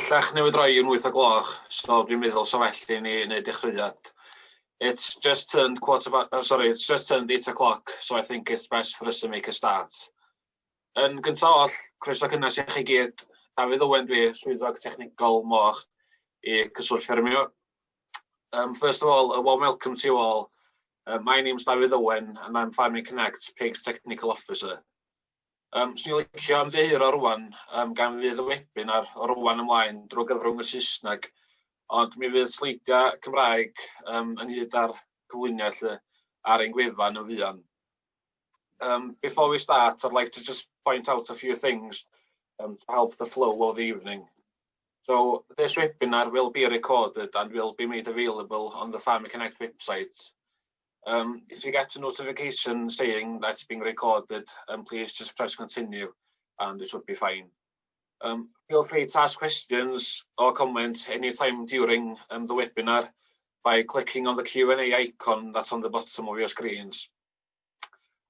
bellach newid roi yn 8 o gloch, so dwi'n meddwl so well i ni wneud dechreuad. It's just turned 8 o'clock, so I think it's best for us to make a start. Yn gyntaf oll, croeso cynnes i chi gyd, Dafydd Owen dwi, swyddog technigol Moch I cyswllt ffermio. First of all, a warm welcome to you all. My name's Dafydd Owen and I'm Farming Connect's Pigs Technical Officer. Swn i'n licio ymddiheuro rwan gan fydd y webinar o rwan ymlaen drwy gyfrwng y Saesneg, ond mi fydd sleidiau Cymraeg yn hyd ar cyflwyniad ar ein gwefan yn fuan. Before we start, I'd like to just point out a few things to help the flow of the evening. So this webinar will be recorded and will be made available on the Farming Connect website. If you get a notification saying that's being recorded, please just press continue and it should be fine. Feel free to ask questions or comments anytime during the webinar by clicking on the Q&A icon that's on the bottom of your screens.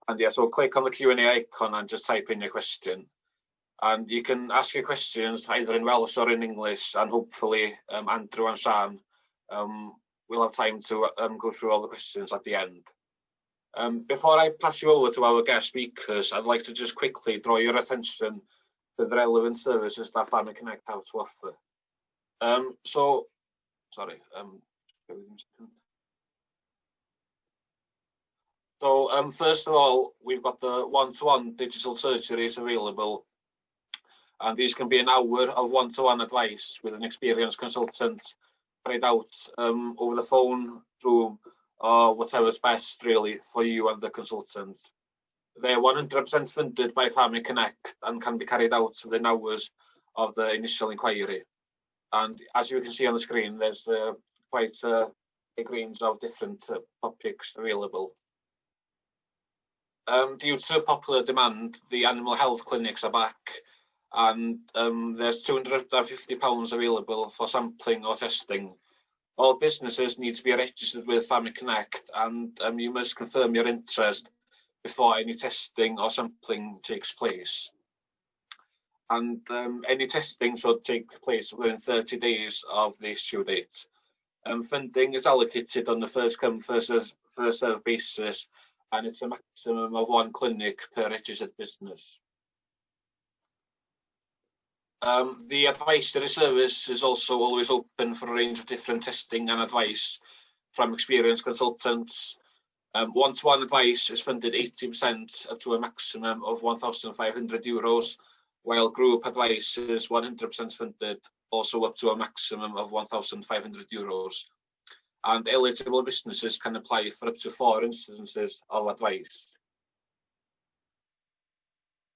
And yeah, so click on the Q&A icon and just type in your question. And you can ask your questions either in Welsh or in English, and hopefully Andrew and Sian we'll have time to go through all the questions at the end. Before I pass you over to our guest speakers, I'd like to just quickly draw your attention to the relevant services that Farming Connect have to offer. First of all, we've got the one-to-one digital surgeries available, and these can be an hour of one-to-one advice with an experienced consultant carried out over the phone, Zoom, or whatever's best really for you and the consultant. They're 100% funded by Farming Connect and can be carried out within hours of the initial inquiry. And as you can see on the screen, there's quite a big range of different topics available. Due to popular demand, the animal health clinics are back, and there's £250 available for sampling or testing. All businesses need to be registered with Farming Connect, and you must confirm your interest before any testing or sampling takes place. And any testing should take place within 30 days of the issue date. Funding is allocated on the first come, first served basis, and it's a maximum of 1 clinic per registered business. The advisory service is also always open for a range of different testing and advice from experienced consultants. One-to-one advice is funded 80% up to a maximum of €1,500, while group advice is 100% funded, also up to a maximum of €1,500. And eligible businesses can apply for up to 4 instances of advice.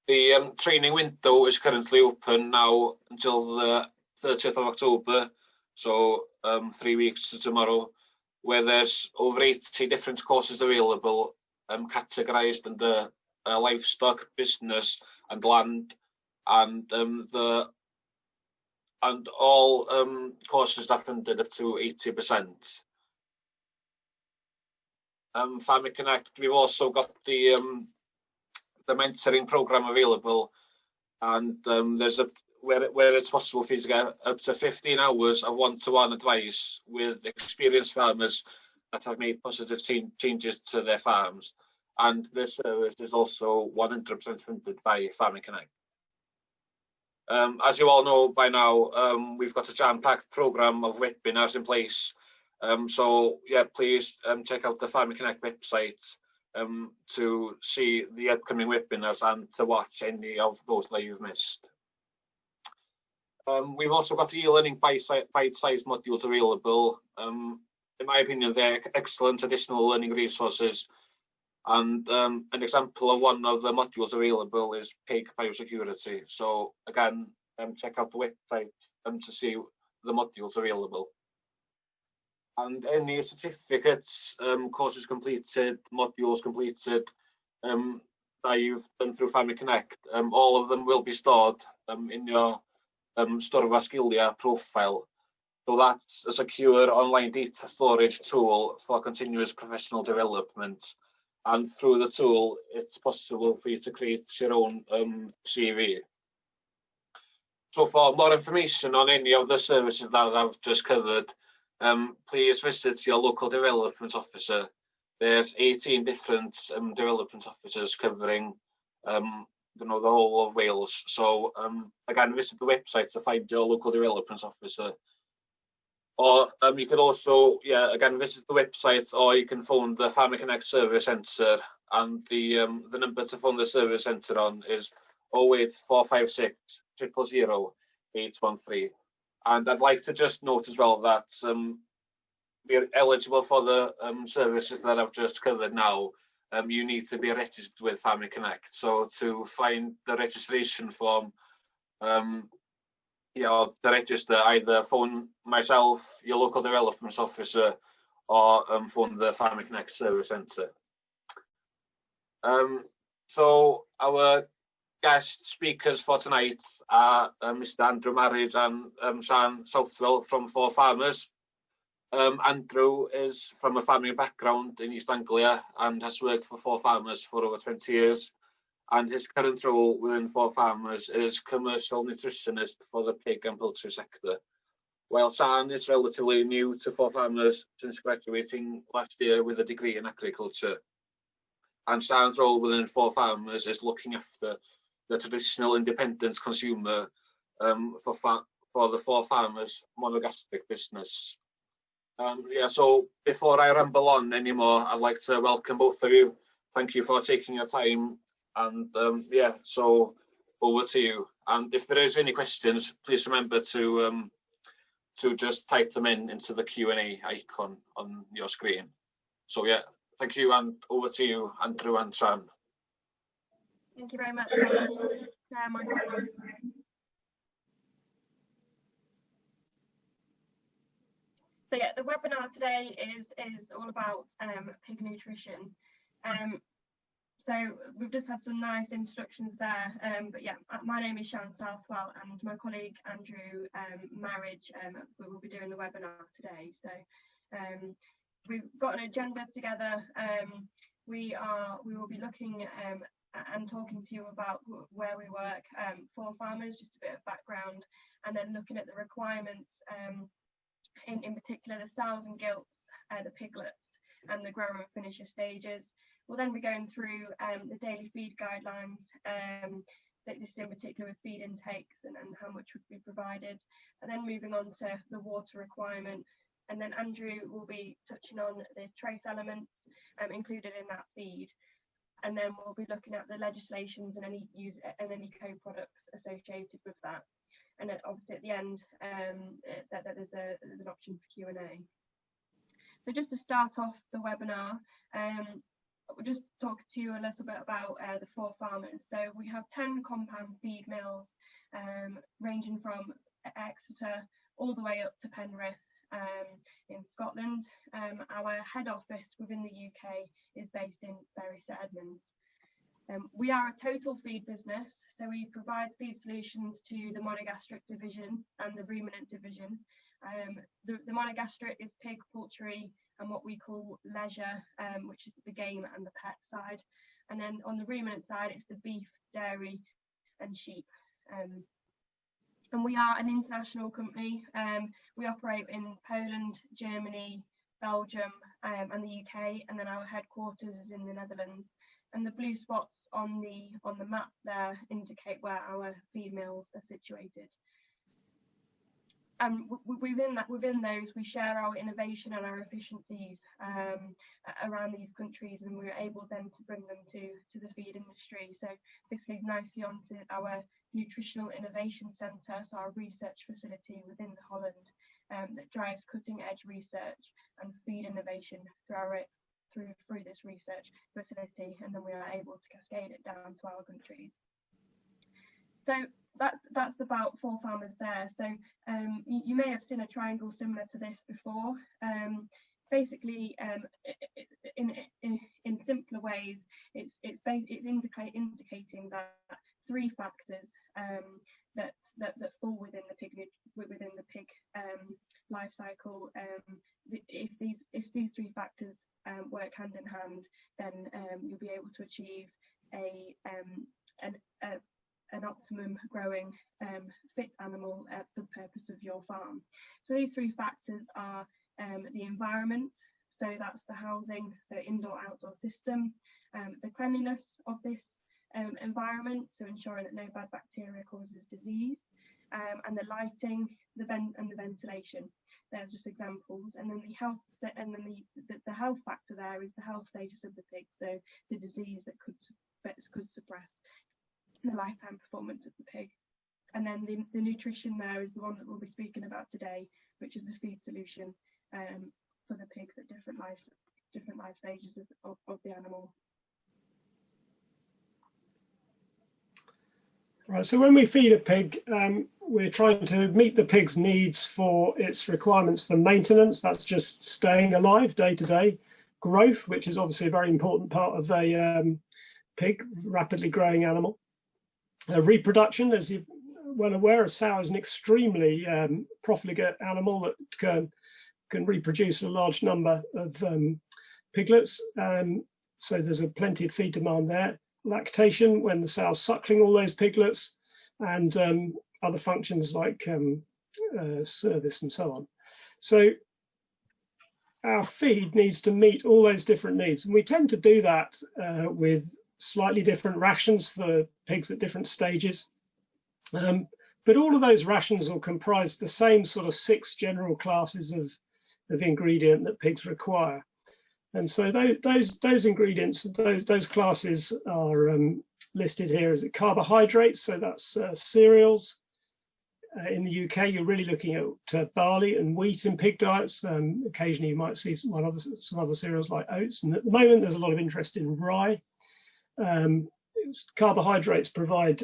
The training window is currently open now until the 30th of October, so 3 weeks to tomorrow, where there's over 80 different courses available, categorised under livestock, business and land, and all courses are funded up to 80%. Farming Connect, we've also got the mentoring program available, and there's where it's possible for you to get up to 15 hours of one-to-one advice with experienced farmers that have made positive changes to their farms, and this service is also 100% funded by Farming Connect. As you all know by now, we've got a jam-packed program of webinars in place, so yeah, please check out the Farming Connect website to see the upcoming webinars and to watch any of those that you've missed. We've also got e-learning bite-sized modules available. In my opinion, they're excellent additional learning resources, and an example of one of the modules available is pig biosecurity. So again, check out the website to see the modules available. And any certificates, courses completed, modules completed that you've done through Farming Connect, all of them will be stored in your Storfa Sgilia profile. So that's a secure online data storage tool for continuous professional development. And through the tool, it's possible for you to create your own CV. So for more information on any of the services that I've just covered, please visit your local development officer. There's 18 different development officers covering the whole of Wales. So again, visit the website to find your local development officer. Or you can also, again, visit the website, or you can phone the Farmer Connect Service Centre, and the number to phone the service centre on is 08456 000 813. And I'd like to just note as well that we're eligible for the services that I've just covered now. You need to be registered with Farmer Connect. So to find the registration form, to register, either phone myself, your local development officer, or phone the Farmer Connect Service Centre. So our guest speakers for tonight are Mr. Andrew Marriage and Sian Southwell from Four Farmers. Andrew is from a farming background in East Anglia and has worked for Four Farmers for over 20 years. And his current role within Four Farmers is commercial nutritionist for the pig and poultry sector. While Sian is relatively new to Four Farmers since graduating last year with a degree in agriculture. And Sian's role within Four Farmers is looking after the traditional independent consumer for the Four Farmers monogastric business. So before I ramble on anymore, I'd like to welcome both of you. Thank you for taking your time. And so over to you. And if there is any questions, please remember to just type them into the Q&A icon on your screen. So thank you, and over to you, Andrew and Sian. Thank you very much. So the webinar today is all about pig nutrition. So we've just had some nice introductions there, but my name is Sian Southwell, and my colleague Andrew Marriage will be doing the webinar today. So we've got an agenda together. We will be looking and talking to you about where we work, Four Farmers, just a bit of background, and then looking at the requirements, in particular the sows and gilts, the piglets, and the grower and finisher stages. We'll then be going through the daily feed guidelines, that this in particular with feed intakes and how much would be provided, and then moving on to the water requirement. And then Andrew will be touching on the trace elements included in that feed. And then we'll be looking at the legislations and any co-products associated with that. And then obviously at the end, there's an option for Q&A. So just to start off the webinar, we'll just talk to you a little bit about the Four Farmers. So we have 10 compound feed mills, ranging from Exeter all the way up to Penrith in Scotland. Our head office within the UK is based in Bury St Edmunds. We are a total feed business, so we provide feed solutions to the monogastric division and the ruminant division. The monogastric is pig, poultry, and what we call leisure, which is the game and the pet side. And then on the ruminant side, it's the beef, dairy, and sheep. And we are an international company. We operate in Poland, Germany, Belgium, and the UK, and then our headquarters is in the Netherlands. And the blue spots on the map there indicate where our feed mills are situated. And within those, we share our innovation and our efficiencies around these countries, and we're able then to bring them to the feed industry. So this leads nicely on to our Nutritional Innovation Centre, so our research facility within Holland that drives cutting-edge research and feed innovation through this research facility, and then we are able to cascade it down to our countries. So that's about Four Farmers there. So you may have seen a triangle similar to this before. Basically, in simpler ways, it's indicating that three factors that fall within the pig life cycle. If these three factors work hand in hand, then you'll be able to achieve a an optimum growing fit animal for the purpose of your farm. So these three factors are the environment, so that's the housing, so indoor-outdoor system, the cleanliness of this environment, so ensuring that no bad bacteria causes disease, and the lighting, the ventilation. There's just examples, and then the health, and then the health factor there is the health status of the pig, so the disease that could suppress the lifetime performance of the pig. And then the nutrition there is the one that we'll be speaking about today, which is the feed solution for the pigs at different life stages of the animal. Right, so when we feed a pig, we're trying to meet the pig's needs for its requirements for maintenance. That's just staying alive day to day. Growth, which is obviously a very important part of a pig, rapidly growing animal. Reproduction, as you're well aware, a sow is an extremely profligate animal that can reproduce a large number of piglets. So there's plenty of feed demand there. Lactation, when the sow's suckling all those piglets, and other functions like service and so on. So our feed needs to meet all those different needs, and we tend to do that with slightly different rations for pigs at different stages. But all of those rations will comprise the same sort of 6 general classes of ingredient that pigs require. And so those ingredients, those classes are listed here as carbohydrates, so that's cereals. In the UK, you're really looking at barley and wheat in pig diets. Occasionally you might see some other cereals like oats, and at the moment there's a lot of interest in rye. Carbohydrates provide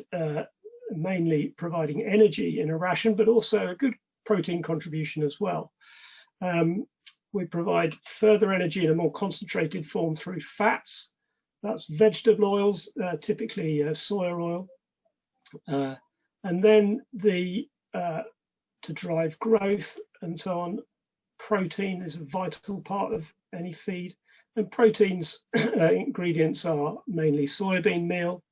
mainly providing energy in a ration, but also a good protein contribution as well. We provide further energy in a more concentrated form through fats. That's vegetable oils, typically soya oil. And then to drive growth and so on, protein is a vital part of any feed. And proteins ingredients are mainly soybean meal,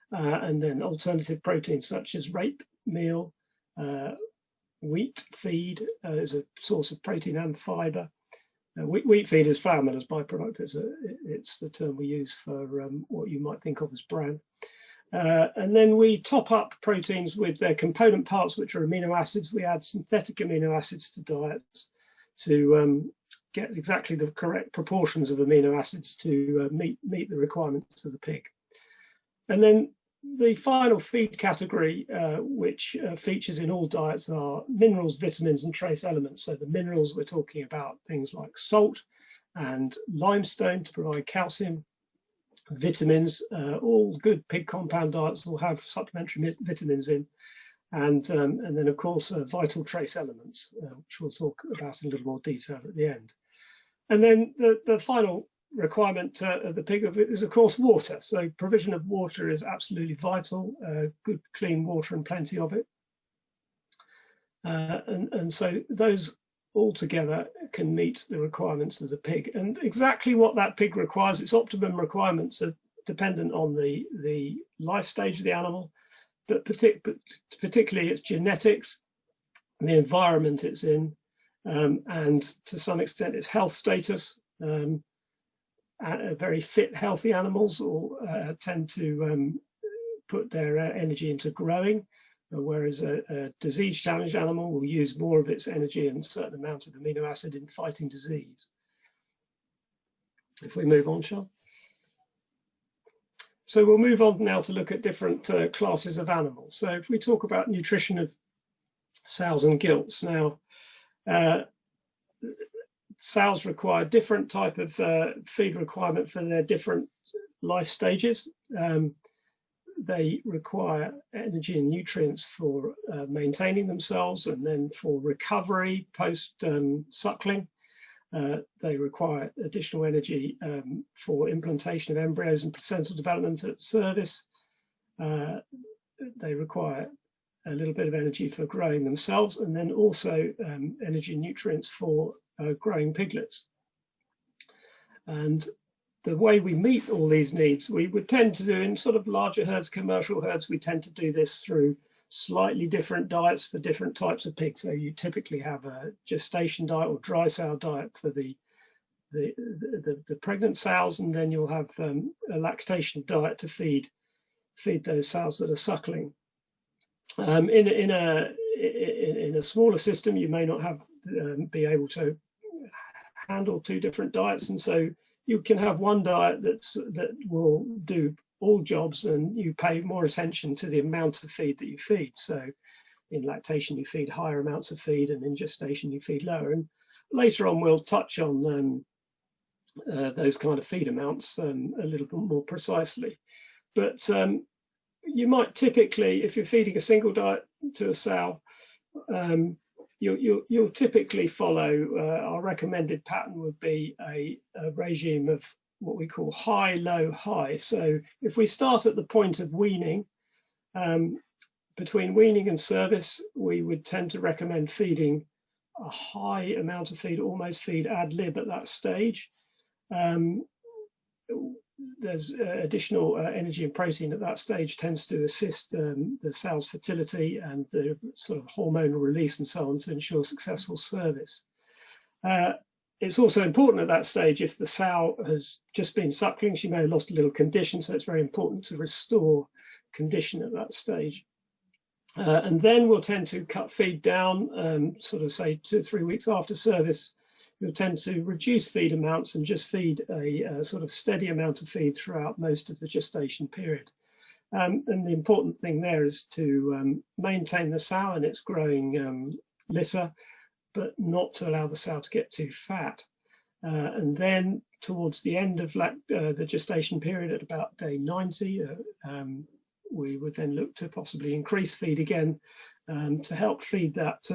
and then alternative proteins such as rape meal. Wheat feed is a source of protein and fibre. Wheat feed is flour miller's byproduct. It's the term we use for what you might think of as bran. And then we top up proteins with their component parts, which are amino acids. We add synthetic amino acids to diets to get exactly the correct proportions of amino acids to meet the requirements of the pig. And then the final feed category, which features in all diets, are minerals, vitamins, and trace elements. So the minerals, we're talking about things like salt and limestone to provide calcium. Vitamins, all good pig compound diets will have supplementary vitamins in. And then, of course, vital trace elements, which we'll talk about in a little more detail at the end. And then the final requirement of the pig is, of course, water. So provision of water is absolutely vital, good clean water and plenty of it. And so those all together can meet the requirements of the pig. And exactly what that pig requires, its optimum requirements are dependent on the life stage of the animal, but particularly its genetics, and the environment it's in, and to some extent its health status. Very fit, healthy animals tend to put their energy into growing, whereas a disease-challenged animal will use more of its energy and a certain amount of amino acid in fighting disease. If we move on, Sean. So we'll move on now to look at different classes of animals. So if we talk about nutrition of sows and gilts, now sows require different type of feed requirement for their different life stages. They require energy and nutrients for maintaining themselves, and then for recovery post suckling. They require additional energy for implantation of embryos and placental development at service. They require a little bit of energy for growing themselves, and then also energy and nutrients for growing piglets. And the way we meet all these needs, we would tend to do in sort of larger herds, commercial herds, we tend to do this through slightly different diets for different types of pigs. So you typically have a gestation diet or dry sow diet for the pregnant sows, and then you'll have a lactation diet to feed those sows that are suckling. In a smaller system, you may not have be able to handle two different diets, and so you can have one diet that will do all jobs, and you pay more attention to the amount of feed that you feed. So in lactation you feed higher amounts of feed, and in gestation you feed lower. And later on we'll touch on those kind of feed amounts a little bit more precisely. But you might typically, if you're feeding a single diet to a sow, you'll typically follow our recommended pattern would be a regime of what we call high, low, high. So if we start at the point of weaning, between weaning and service, we would tend to recommend feeding a high amount of feed, almost feed ad lib at that stage. There's additional energy and protein at that stage tends to assist the sow's fertility and the sort of hormonal release and so on to ensure successful service. It's also important at that stage, if the sow has just been suckling, she may have lost a little condition, so it's very important to restore condition at that stage. And then we'll tend to cut feed down, sort of say 2 or 3 weeks after service. You'll tend to reduce feed amounts and just feed a sort of steady amount of feed throughout most of the gestation period. And the important thing there is to maintain the sow and its growing litter, but not to allow the sow to get too fat. And then towards the end of the gestation period at about day 90, we would then look to possibly increase feed again to help feed that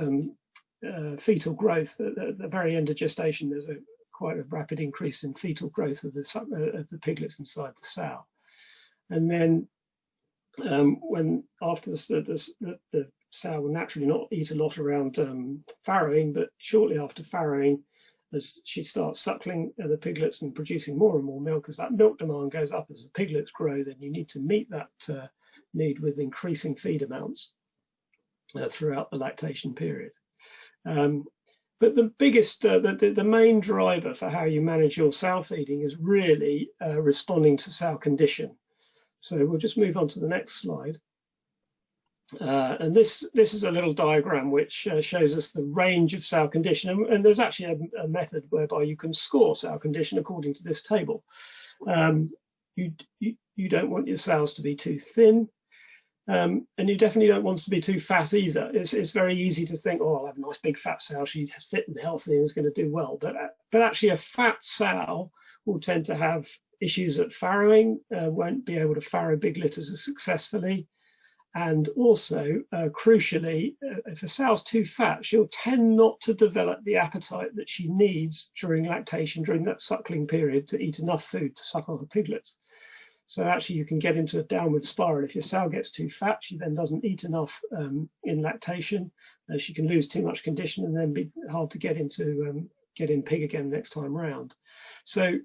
fetal growth. At the very end of gestation, there's quite a rapid increase in fetal growth of the piglets inside the sow. And then when after the sow will naturally not eat a lot around farrowing, but shortly after farrowing, as she starts suckling the piglets and producing more and more milk, as that milk demand goes up as the piglets grow, then you need to meet that need with increasing feed amounts throughout the lactation period. But the biggest, the main driver for how you manage your sow feeding is really responding to sow condition. So we'll just move on to the next slide. And this is a little diagram which shows us the range of sow condition. And there's actually a method whereby you can score sow condition according to this table. You don't want your sows to be too thin. And you definitely don't want to be too fat either. It's very easy to think, oh, I'll have a nice big fat sow, she's fit and healthy and is going to do well. But actually a fat sow will tend to have issues at farrowing, won't be able to farrow big litters as successfully. And also, crucially, if a sow's too fat, she'll tend not to develop the appetite that she needs during lactation, during that suckling period, to eat enough food to suckle her piglets. So actually you can get into a downward spiral. If your sow gets too fat, she then doesn't eat enough in lactation. She can lose too much condition and then be hard to get in pig again next time round. So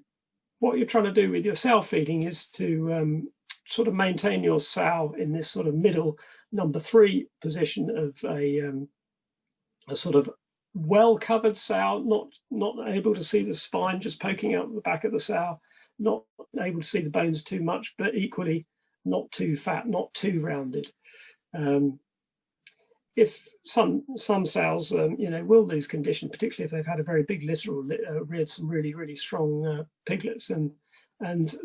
what you're trying to do with your sow feeding is to sort of maintain your sow in this sort of middle number 3 position of a sort of well-covered sow, not able to see the spine just poking out the back of the sow, not able to see the bones too much, but equally not too fat, not too rounded. If some sows, will lose condition, particularly if they've had a very big litter or reared some really, really strong piglets, and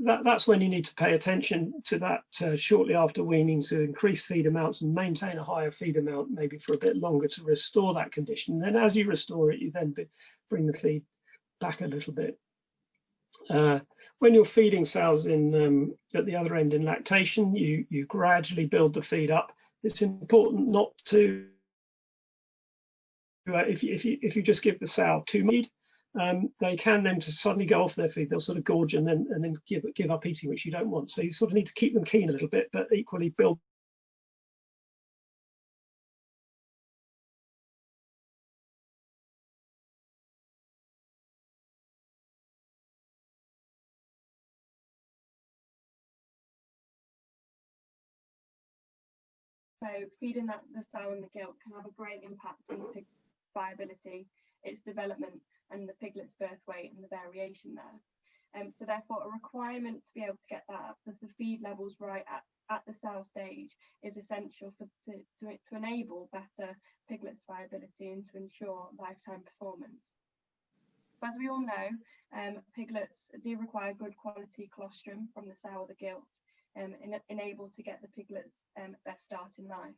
that's when you need to pay attention to that shortly after weaning, to increase feed amounts and maintain a higher feed amount maybe for a bit longer to restore that condition. And then as you restore it, you then bring the feed back a little bit. When you're feeding sows in at the other end in lactation, you gradually build the feed up. It's important not to, if you just give the sow too much feed, they can then to suddenly go off their feed. They'll sort of gorge and then give up eating, which you don't want. So you sort of need to keep them keen a little bit, but equally build So feeding the sow and the gilt can have a great impact on the pig viability, its development, and the piglet's birth weight and the variation there. So therefore, a requirement to be able to get the feed levels right at the sow stage is essential to enable better piglet's viability and to ensure lifetime performance. But as we all know, piglets do require good quality colostrum from the sow or the gilt, enabled to get the piglet's best start in life.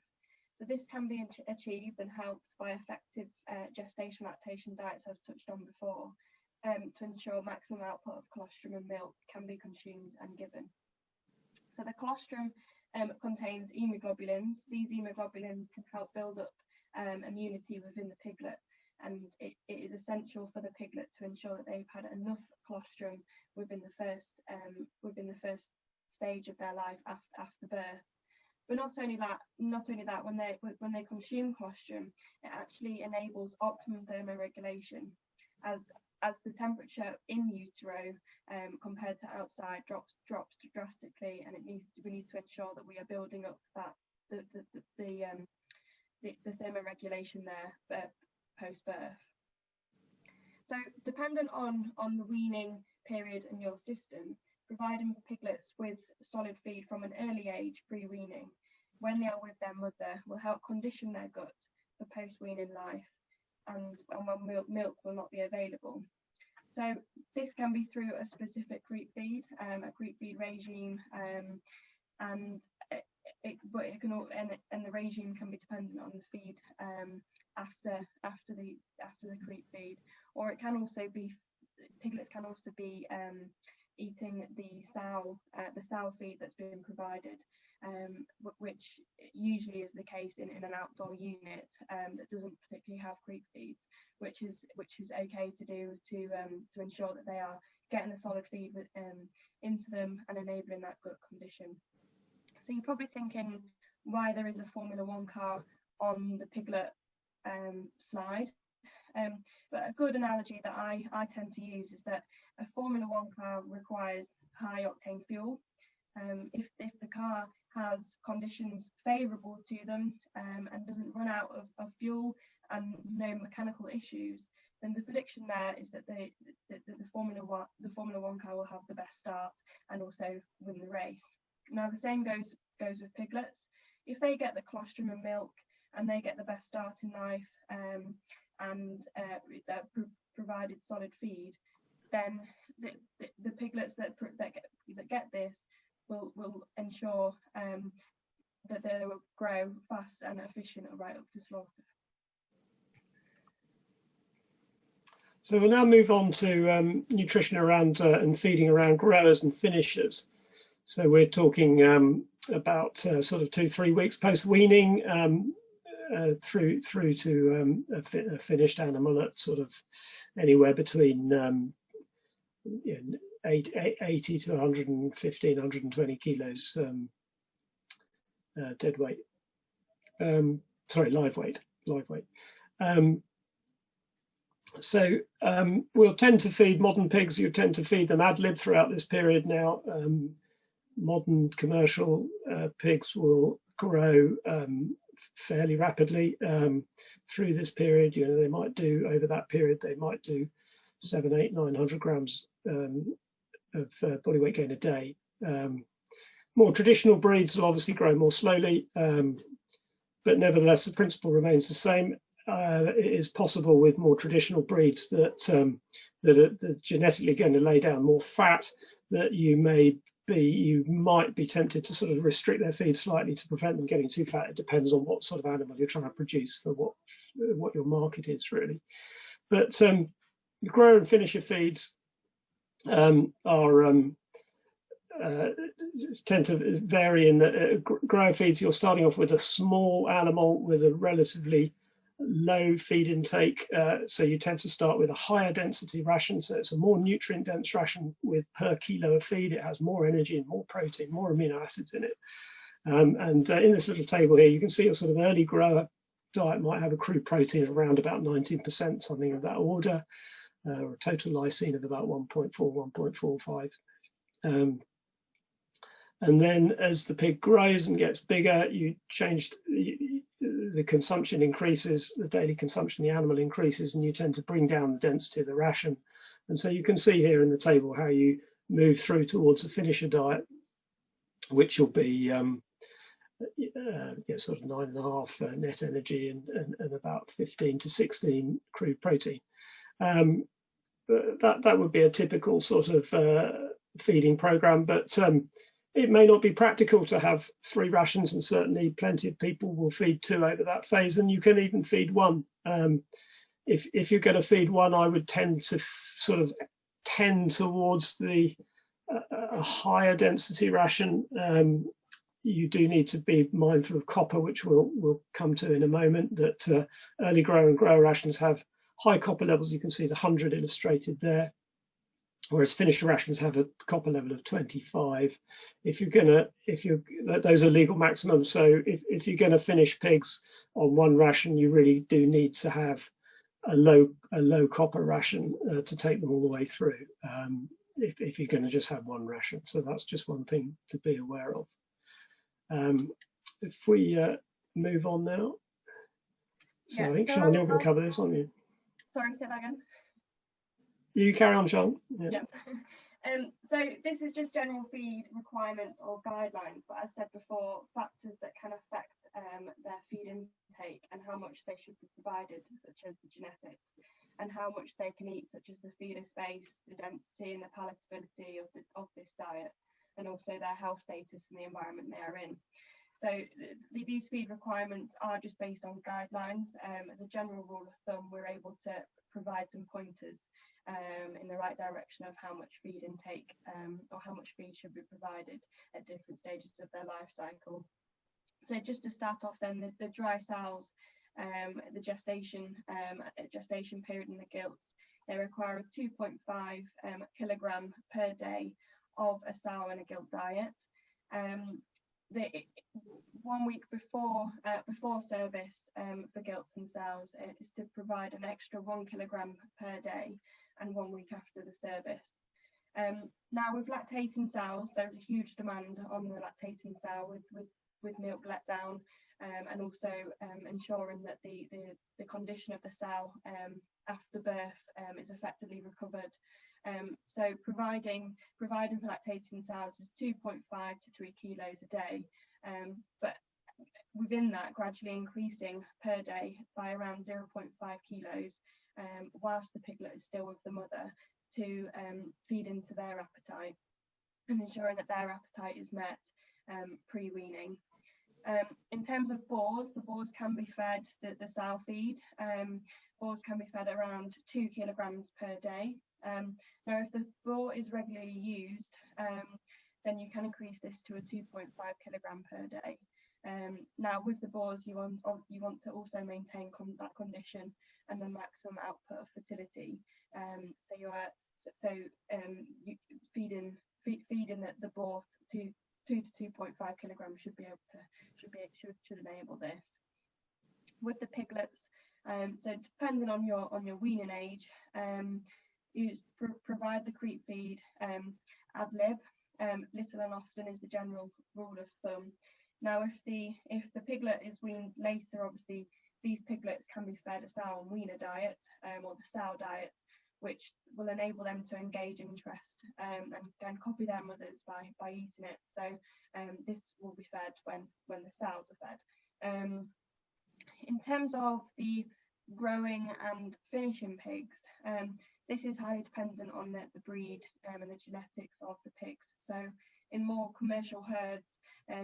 So this can be achieved and helped by effective gestation lactation diets, as touched on before, to ensure maximum output of colostrum and milk can be consumed and given. So the colostrum contains immunoglobulins. These immunoglobulins can help build up immunity within the piglet, and it is essential for the piglet to ensure that they've had enough colostrum within the first stage of their life after birth. But not only that, when they consume colostrum, it actually enables optimum thermoregulation, as the temperature in utero compared to outside drops drastically, and we need to ensure that we are building up that the thermoregulation there post birth. So dependent on the weaning period in your system, providing piglets with solid feed from an early age, pre-weaning, when they are with their mother, will help condition their gut for post-weaning life, and when milk will not be available. So this can be through a specific creep feed, a creep feed regime, and the regime can be dependent on the feed after the creep feed, or it can also be piglets can also be eating the sow feed that's been provided, which usually is the case in an outdoor unit that doesn't particularly have creep feeds, which is okay to do to ensure that they are getting the solid feed into them and enabling that gut condition. So you're probably thinking why there is a Formula 1 car on the piglet slide. But a good analogy that I tend to use is that a Formula 1 car requires high octane fuel. If the car has conditions favourable to them and doesn't run out of fuel and no mechanical issues, then the prediction there is that the Formula 1 car will have the best start and also win the race. Now the same goes with piglets. If they get the colostrum and milk and they get the best start in life and provided solid feed, then the piglets that get this will ensure that they will grow fast and efficient right up to slaughter. So we'll now move on to nutrition around and feeding around growers and finishers. So we're talking about sort of 2-3 weeks post weaning through to a finished animal at sort of anywhere between 80 to 115, 120 kilos dead weight. Live weight. So we'll tend to feed modern pigs. You tend to feed them ad lib throughout this period now. Modern commercial pigs will grow fairly rapidly through this period. You know, they might do over that period. They might do 700, 800, 900 grams of body weight gain a day. More traditional breeds will obviously grow more slowly, but nevertheless the principle remains the same. It is possible with more traditional breeds that are genetically going to lay down more fat, that you might be tempted to sort of restrict their feed slightly to prevent them getting too fat. It depends on what sort of animal you're trying to produce for what your market is really. But the grower and finisher feeds tend to vary in that grower feeds, you're starting off with a small animal with a relatively low feed intake, so you tend to start with a higher density ration, so it's a more nutrient dense ration with per kilo of feed. It has more energy and more protein, more amino acids in it, and in this little table here you can see a sort of early grower diet might have a crude protein around about 19%, something of that order, or a total lysine of about 1.4, 1.45. And then as the pig grows and gets bigger, you change the consumption increases, the daily consumption of the animal increases, and you tend to bring down the density of the ration. And so you can see here in the table how you move through towards a finisher diet, which will be sort of 9.5 net energy and about 15 to 16 crude protein. That would be a typical sort of feeding program, but it may not be practical to have 3 rations, and certainly plenty of people will feed 2 over that phase, and you can even feed 1. If you're going to feed 1, I would tend to sort of tend towards a higher density ration. You do need to be mindful of copper, which we'll come to in a moment, that early grower and grower rations have high copper levels. You can see the 100 illustrated there, whereas finisher rations have a copper level of 25. Those are legal maximums. So if you're going to finish pigs on 1 ration, you really do need to have a low copper ration to take them all the way through. If you're going to just have 1 ration, so that's just one thing to be aware of. If we move on now, so I think Sean, you're going to cover this, aren't you? Sorry, say that again. You carry on, Sean. Yeah. So this is just general feed requirements or guidelines, but as said before, factors that can affect their feed intake and how much they should be provided, such as the genetics, and how much they can eat, such as the feeder space, the density and the palatability of this diet, and also their health status and the environment they are in. So these feed requirements are just based on guidelines. As a general rule of thumb, we're able to provide some pointers in the right direction of how much feed intake or how much feed should be provided at different stages of their life cycle. So just to start off then, the dry sows, the gestation period in the gilts, they require a 2.5 kilogram per day of a sow and a gilt diet. 1 week before service for gilts and sows is to provide an extra 1 kilogram per day, and 1 week after the service. Now with lactating sows, there's a huge demand on the lactating sow with milk let down, and also ensuring that the condition of the sow after birth is effectively recovered. So providing for lactating sows is 2.5 to 3 kilos a day, but within that gradually increasing per day by around 0.5 kilos whilst the piglet is still with the mother, to feed into their appetite and ensuring that their appetite is met pre-weaning. In terms of boars, the boars can be fed the sow feed. Boars can be fed around 2 kilograms per day. Now, if the boar is regularly used, then you can increase this to a 2.5 kilogram per day. Now, with the boars, you want to also maintain that condition and the maximum output of fertility. So you feeding the boar to 2 to 2.5 kilograms should enable this. With the piglets, so depending on your weaning age, you provide the creep feed ad lib. Little and often is the general rule of thumb. Now, if the piglet is weaned later, obviously these piglets can be fed a sow and weaner diet, or the sow diet, which will enable them to engage interest and copy their mothers by eating it. So this will be fed when the sows are fed. In terms of the growing and finishing pigs, this is highly dependent on the breed and the genetics of the pigs. So in more commercial herds,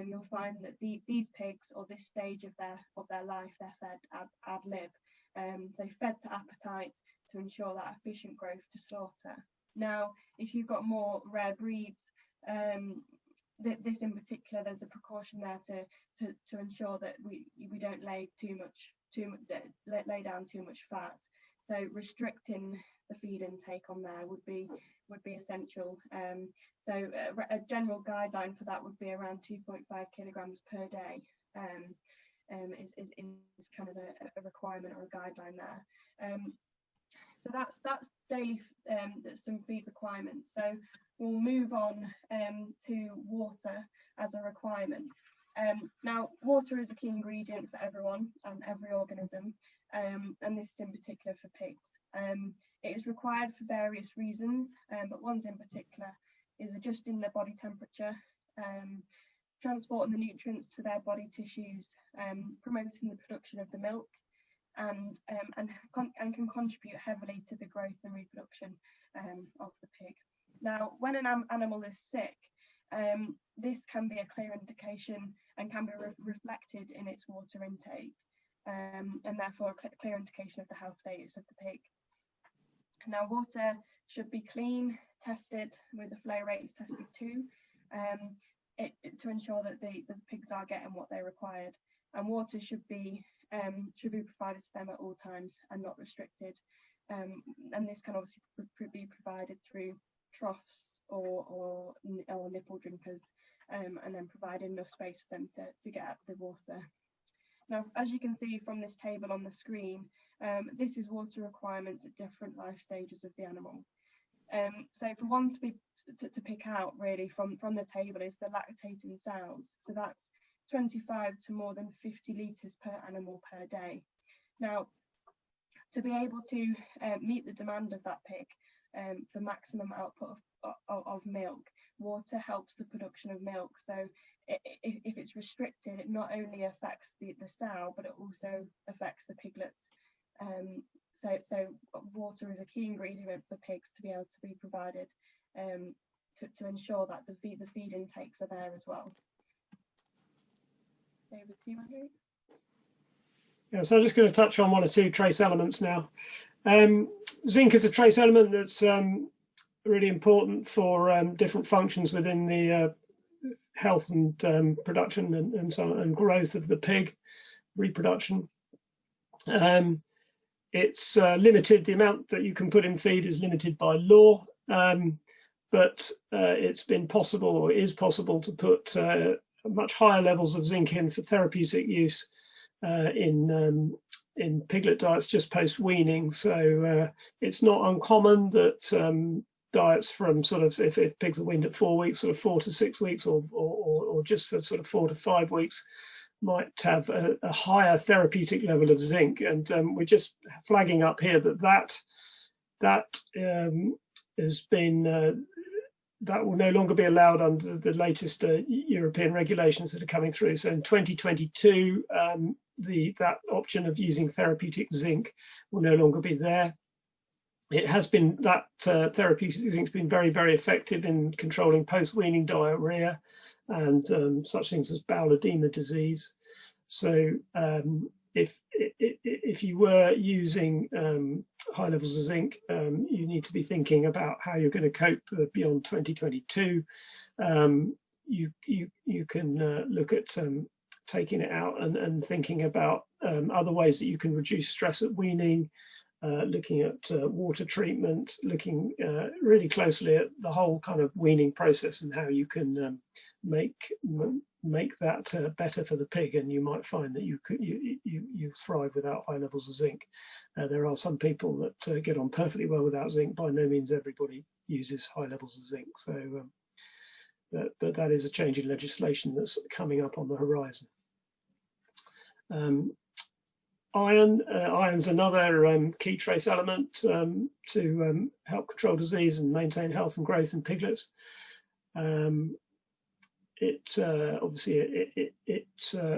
you'll find that these pigs, or this stage of their life, they're fed ad lib, so fed to appetite to ensure that efficient growth to slaughter. Now, if you've got more rare breeds, this in particular, there's a precaution there to ensure that we don't lay down too much fat. So restricting the feed intake on there would be essential. So a general guideline for that would be around 2.5 kilograms per day. Is kind of a requirement or a guideline there. So that's daily some feed requirements. So we'll move on to water as a requirement. Now, water is a key ingredient for everyone and every organism, and this is in particular for pigs. It is required for various reasons, but ones in particular is adjusting their body temperature, transporting the nutrients to their body tissues, promoting the production of the milk, and can contribute heavily to the growth and reproduction of the pig. Now, when an animal is sick, this can be a clear indication and can be reflected in its water intake, and therefore a clear indication of the health status of the pig. Now, water should be clean, tested with the flow rates tested too, to ensure that the pigs are getting what they required. And water should be provided to them at all times and not restricted. And this can obviously be provided through troughs or nipple drinkers, and then providing enough space for them to get at the water. Now, as you can see from this table on the screen, this is water requirements at different life stages of the animal. So for one to pick out really from the table is the lactating sows. So that's 25 to more than 50 litres per animal per day. Now, to be able to meet the demand of that pig for maximum output of milk, water helps the production of milk. So if it's restricted, it not only affects the sow, but it also affects the piglets. So water is a key ingredient for pigs to be able to be provided to ensure that the feed intakes are there as well. Over to you, Andrew. Yeah, so I'm just going to touch on one or two trace elements now. Zinc is a trace element that's really important for different functions within the health and production and so on, and growth of the pig, reproduction. It's limited, the amount that you can put in feed is limited by law, but it's been possible, or is possible, to put much higher levels of zinc in for therapeutic use in piglet diets just post weaning. So it's not uncommon that diets from sort of, if pigs are weaned at 4 weeks, sort of 4 to 6 weeks, or just for sort of 4 to 5 weeks, might have a higher therapeutic level of zinc. And we're just flagging up here that has been that will no longer be allowed under the latest European regulations that are coming through. So in 2022, that option of using therapeutic zinc will no longer be there. It has been, that therapeutic zinc has been very, very effective in controlling post-weaning diarrhea and such things as bowel edema disease. So if you were using high levels of zinc, you need to be thinking about how you're going to cope beyond 2022. You can look at taking it out and thinking about other ways that you can reduce stress at weaning, looking at water treatment, looking really closely at the whole kind of weaning process and how you can make that better for the pig. And you might find that you thrive without high levels of zinc. There are some people that get on perfectly well without zinc. By no means everybody uses high levels of zinc. So, but that is a change in legislation that's coming up on the horizon. Iron's another key trace element to help control disease and maintain health and growth in piglets. It's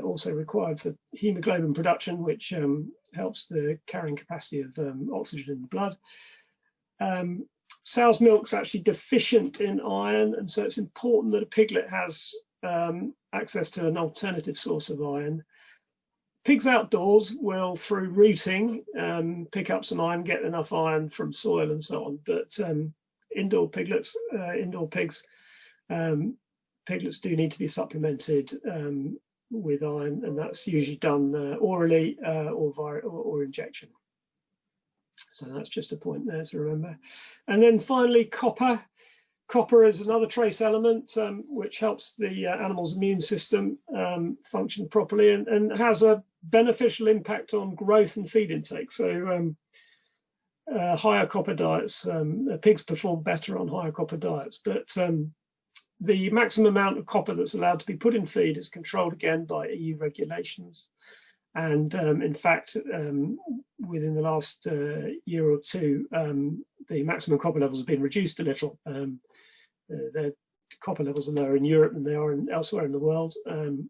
also required for hemoglobin production, which helps the carrying capacity of oxygen in the blood. Sow's milk's actually deficient in iron, and so it's important that a piglet has access to an alternative source of iron. Pigs outdoors will, through rooting, pick up some iron, get enough iron from soil and so on. But indoor pigs, piglets do need to be supplemented with iron, and that's usually done orally or injection. So that's just a point there to remember. And then finally, copper. Copper is another trace element which helps the animal's immune system function properly and has a beneficial impact on growth and feed intake. So higher copper diets. Pigs perform better on higher copper diets, but the maximum amount of copper that's allowed to be put in feed is controlled again by EU regulations. And in fact, within the last year or two, the maximum copper levels have been reduced a little. The copper levels are lower in Europe than they are elsewhere in the world, and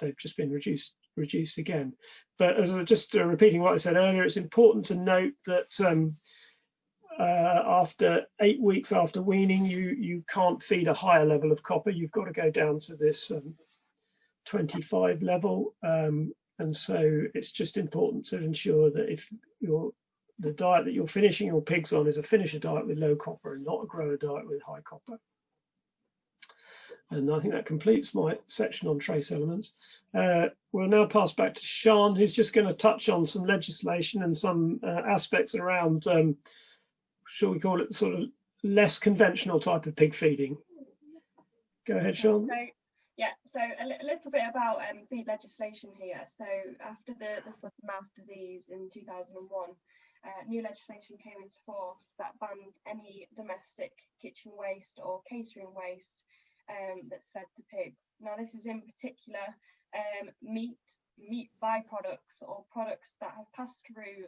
they've just been reduced again. But as just repeating what I said earlier, it's important to note that after 8 weeks after weaning, you can't feed a higher level of copper. You've got to go down to this 25 level, and so it's just important to ensure that if the diet that you're finishing your pigs on is a finisher diet with low copper and not a grower diet with high copper. And I think that completes my section on trace elements. We'll now pass back to Sean, who's just going to touch on some legislation and some aspects around, shall we call it, sort of less conventional type of pig feeding. Go ahead, Sean. So a little bit about feed legislation here. So after the foot and mouth disease in 2001, new legislation came into force that banned any domestic kitchen waste or catering waste that's fed to pigs. Now this is in particular meat byproducts or products that have passed through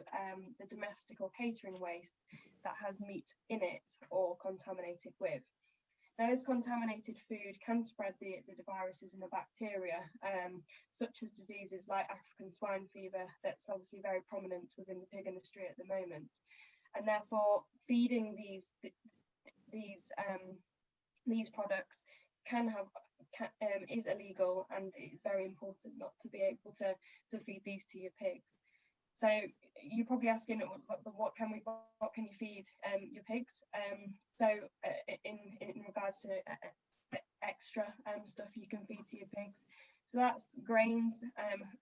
the domestic or catering waste that has meat in it or contaminated with. Now, this contaminated food can spread the viruses and the bacteria, such as diseases like African swine fever, that's obviously very prominent within the pig industry at the moment. And therefore, feeding these products is illegal, and it's very important not to be able to feed these to your pigs. So you're probably asking, what can you feed your pigs? In regards to extra stuff you can feed to your pigs, so that's grains,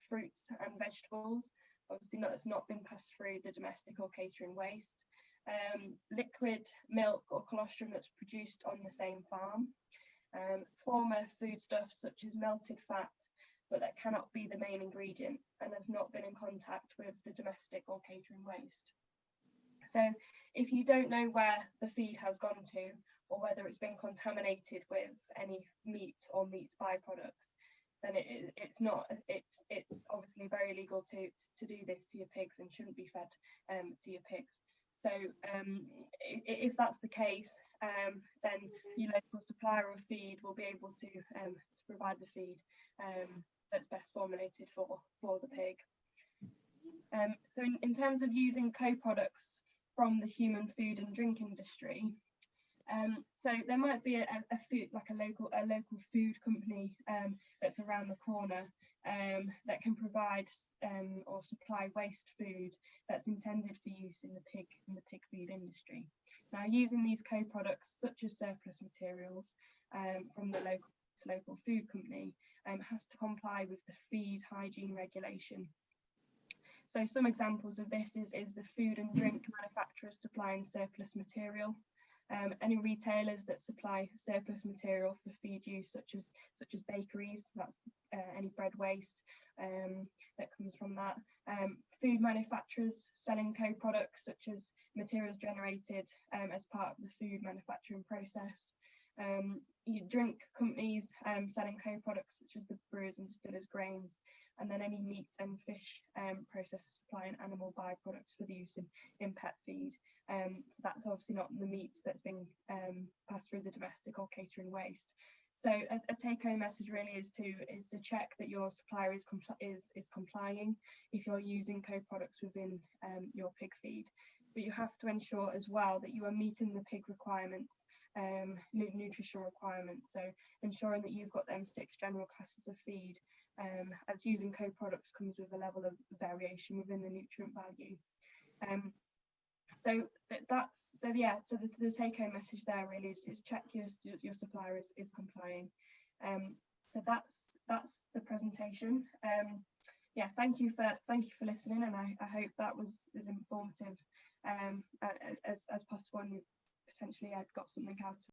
fruits and vegetables. Obviously, that's not been passed through the domestic or catering waste. Liquid milk or colostrum that's produced on the same farm. Former foodstuffs such as melted fat, but that cannot be the main ingredient and has not been in contact with the domestic or catering waste. So if you don't know where the feed has gone to, or whether it's been contaminated with any meat or meat's byproducts, then it's obviously very illegal to do this to your pigs and shouldn't be fed to your pigs. So if that's the case, then your local supplier of feed will be able to provide the feed that's best formulated for the pig. So in terms of using co-products from the human food and drink industry, so there might be a local food company that's around the corner that can provide or supply waste food that's intended for use in the pig feed industry. Now, using these co-products such as surplus materials from the local food company has to comply with the feed hygiene regulation. So some examples of this is the food and drink manufacturers supplying surplus material, any retailers that supply surplus material for feed use, such as bakeries, that's any bread waste that comes from that. Food manufacturers selling co-products such as materials generated as part of the food manufacturing process. Drink companies selling co-products such as the brewers and distillers grains, and then any meat and fish processors supplying animal byproducts for the use in pet feed. So that's obviously not the meat that's been passed through the domestic or catering waste. So a take-home message really is to check that your supplier is complying if you're using co-products within your pig feed. But you have to ensure as well that you are meeting the pig requirements, nutritional requirements. So ensuring that you've got them 6 general classes of feed, as using co-products comes with a level of variation within the nutrient value. So the take-home message there really is check your supplier is complying. So that's the presentation. Yeah, thank you for listening, and I hope that was as informative as possible, and potentially I've got something out of